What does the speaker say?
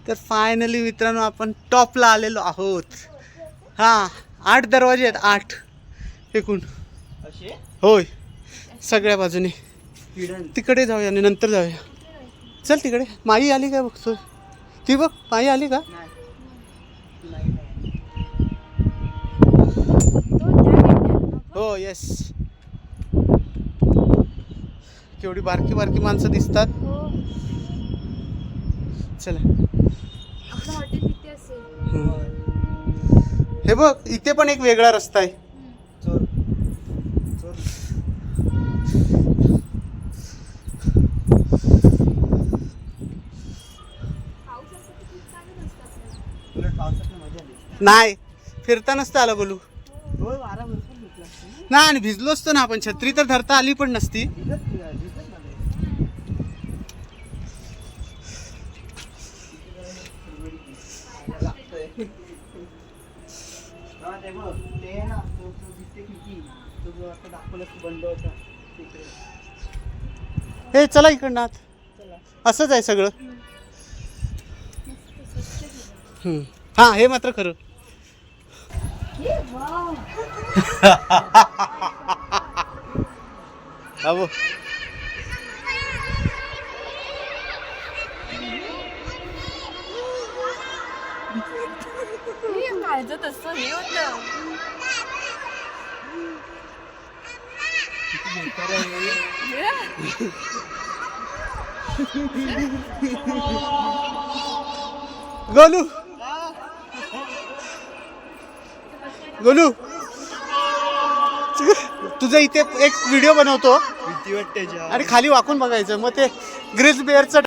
तर फायनली मित्रांनो आपण टॉपला आलेलो आहोत. हां 8 दरवाजे आहेत, 8 एकूण. होय सगळ्या बाजूने. तिकडे जाऊया आणि नंतर जाऊया. चल तिकडे. माई आली का बघतोय. ती बघ माई आली का. हो येस. केवढी बारकी बारकी माणसं दिसतात. चला हे बघ इथे पण एक वेगळा रस्ता आहे. नाही फिरता नसतं आलं बोलू. नाही आणि भिजलो असतो ना आपण. छत्री तर धरता आली पण नसती. हे चला इकडनं आत. असंच आहे सगळं. हा हे मात्र खरं. अबो गोलू गोलू तुझं इथे एक व्हिडिओ बनवतो आणि खाली वाकून बघायचं. मग ते ग्रिल्स बेअरचं